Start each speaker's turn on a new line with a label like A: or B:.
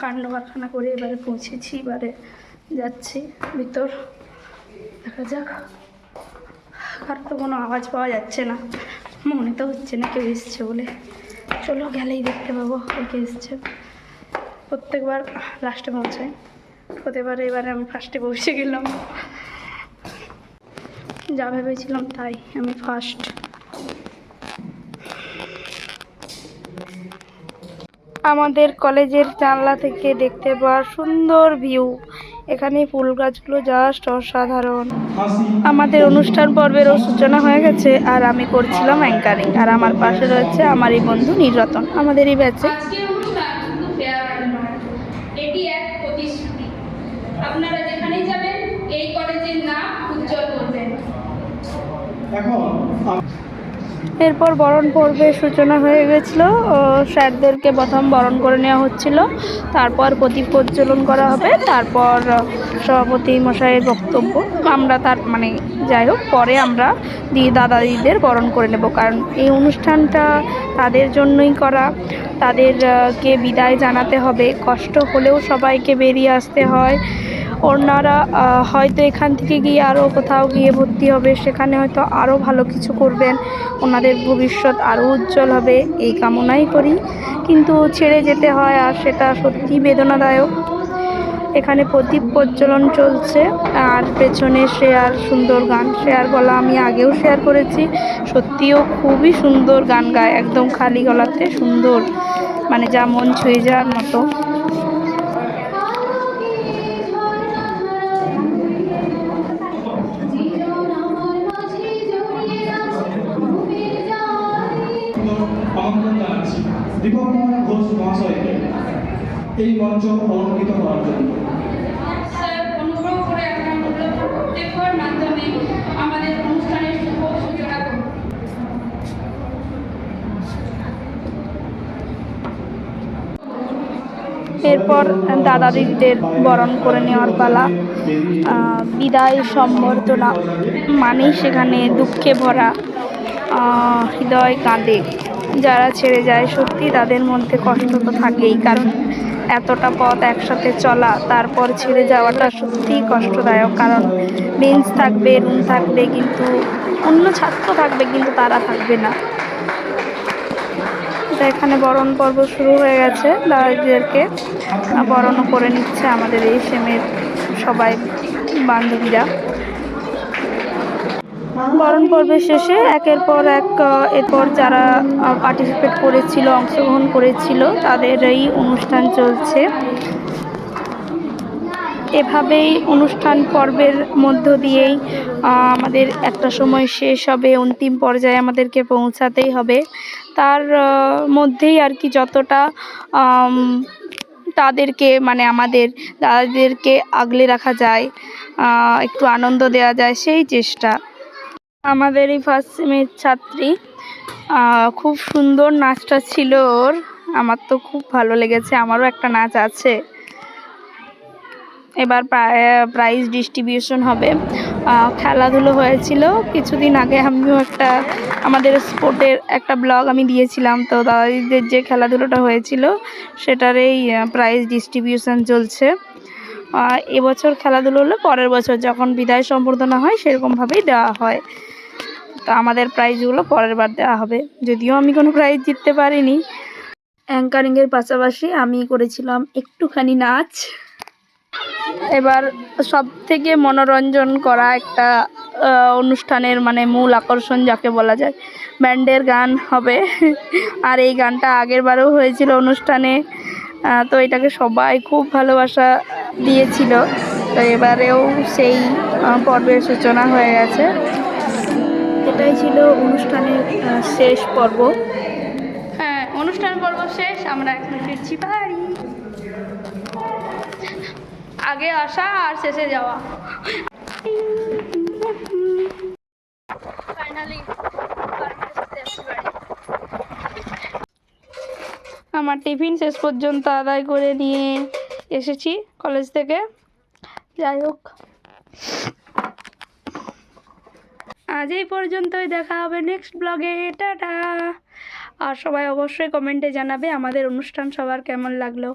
A: কাণ্ড কারখানা করে এবারে পৌঁছেছি, এবারে যাচ্ছি ভিতর, দেখা যাক। আর তো কোনো আওয়াজ পাওয়া যাচ্ছে না, মনে তো হচ্ছে না কেউ এসছে বলে। চলো গেলেই দেখতে পাবো কে এসছে। প্রত্যেকবার লাস্টে পৌঁছায়, হতে পারে এবারে আমি ফার্স্টে পৌঁছে গেলাম। যা ভেবেছিলাম তাই, আমি ফার্স্ট। আমাদের কলেজের জানলা থেকে দেখতে পাওয়া সুন্দর ভিউ। এখানে ফুল গাছগুলো জাস্ট অসাধারণ। আমাদের অনুষ্ঠান পর্বেরও সূচনা হয়ে গেছে, আর আমি করছিলাম অ্যাঙ্কারিং। আর আমার পাশে রয়েছে আমার এই বন্ধু নীলরতন, আমাদেরই ব্যাচে। এটি এক প্রতিশ্রুতি, আপনারা যেখানে যাবেন এই কলেজের নাম উজ্জ্বল করবেন। এরপর বরণ পর্বের সূচনা হয়ে গেছিলো। স্যারদেরকে প্রথম বরণ করে নেওয়া হচ্ছিল, তারপর প্রদীপ প্রজ্বলন করা হবে, তারপর সভাপতি মশাইয়ের বক্তব্য। আমরা তার মানে যাই হোক, পরে আমরা দাদা দিদিদের বরণ করে নেব, কারণ এই অনুষ্ঠানটা তাদের জন্যই করা। তাদেরকে বিদায় জানাতে হবে, কষ্ট হলেও সবাইকে বেরিয়ে আসতে হয়। ওনারা হয়তো এখান থেকে গিয়ে আরও কোথাও গিয়ে ভর্তি হবে, সেখানে হয়তো আরও ভালো কিছু করবেন, ওনাদের ভবিষ্যৎ আরও উজ্জ্বল হবে এই কামনাই করি। কিন্তু ছেড়ে যেতে হয়, আর সেটা সত্যি বেদনাদায়ক। এখানে প্রদীপ প্রজ্বলন চলছে, আর পেছনে শ্রেয়ার সুন্দর গান। শ্রেয়ার গলা আমি আগেও শেয়ার করেছি, সত্যিও খুবই সুন্দর গান গায়, একদম খালি গলাতে সুন্দর, মানে যা মন ছুঁয়ে যাওয়ার মতো।
B: দীপক কুমার ঘোষ মহাশয়কে এই মঞ্চ অলঙ্কৃত করার জন্য।
A: স্যার, অনুগ্রহ করে আপনার বক্তব্যের মাধ্যমে আমাদের অনুষ্ঠানের শুভ সূচনা করুন। এরপর দাদা দিদিদের বরণ করে নেওয়ার পালা। বিদায় সম্বর্ধনা মানেই সেখানে দুঃখে ভরা, হৃদয় কাঁদে। যারা ছেড়ে যায় সত্যি তাদের মধ্যে কষ্ট তো থাকেই, কারণ এতটা পথ একসাথে চলা, তারপর ছেড়ে যাওয়াটা সত্যিই কষ্টদায়ক। কারণ বেঞ্চ থাকবে, রুম থাকবে, কিন্তু অন্য ছাত্র থাকবে, কিন্তু তারা থাকবে না। তো এখানে বরণ পর্ব শুরু হয়ে গেছে, দাদাদেরকে বরণও করে নিচ্ছে আমাদের এই সেমের সবাই বান্ধবীরা। বরণ পর্বের শেষে একের পর এক এরপর যারা পার্টিসিপেট করেছিল, অংশগ্রহণ করেছিল, তাদের এই অনুষ্ঠান চলছে। এভাবেই অনুষ্ঠান পর্বের মধ্য দিয়েই আমাদের একটা সময় শেষ হবে, অন্তিম পর্যায়ে আমাদেরকে পৌঁছাতেই হবে। তার মধ্যেই আর কি যতটা তাদেরকে মানে আমাদের দাদাদেরকে আগলে রাখা যায়, একটু আনন্দ দেওয়া যায়, সেই চেষ্টা। আমাদের এই ফার্স্ট সেমের ছাত্রী, খুব সুন্দর নাচটা ছিল ওর, আমার তো খুব ভালো লেগেছে। আমারও একটা নাচ আছে। এবার প্রাইজ ডিস্ট্রিবিউশন হবে। খেলাধুলো হয়েছিল কিছুদিন আগে, আমিও একটা আমাদের স্পোর্টের একটা ব্লগ আমি দিয়েছিলাম, তো দাদাদিদের যে খেলাধুলোটা হয়েছিল সেটারই প্রাইজ ডিস্ট্রিবিউশন চলছে। এবছর খেলাধুলো হলে পরের বছর যখন বিদায় সম্বর্ধনা হয় সেরকমভাবেই দেওয়া হয়। তো আমাদের প্রাইজগুলো পরের বার দেওয়া হবে, যদিও আমি কোনো প্রাইজ জিততে পারিনি। অ্যাঙ্কারিংয়ের পাশাপাশি আমি করেছিলাম একটুখানি নাচ। এবার সব থেকে মনোরঞ্জন করা একটা অনুষ্ঠানের মানে মূল আকর্ষণ যাকে বলা যায়, ব্যান্ডের গান হবে। আর এই গানটা আগের বারেও হয়েছিল অনুষ্ঠানে, তো এটাকে সবাই খুব ভালোবাসা দিয়েছিল। তো এবারেও সেই পর্বের সূচনা হয়ে গেছে। এটাই ছিল অনুষ্ঠানের শেষ পর্ব। হ্যাঁ, অনুষ্ঠান পর্ব শেষ, আমরা এখন ফিরছি বাড়ি। আগে আসা আর শেষে যাওয়া। ফাইনালি আমার টিফিন শেষ পর্যন্ত আদায় করে নিয়ে এসেছি কলেজ থেকে। যাই হোক, আজ এই পর্যন্তই, দেখা হবে নেক্সট ব্লগে। টাটা। আর সবাই অবশ্যই কমেন্টে জানাবে আমাদের অনুষ্ঠান সবার কেমন লাগলো।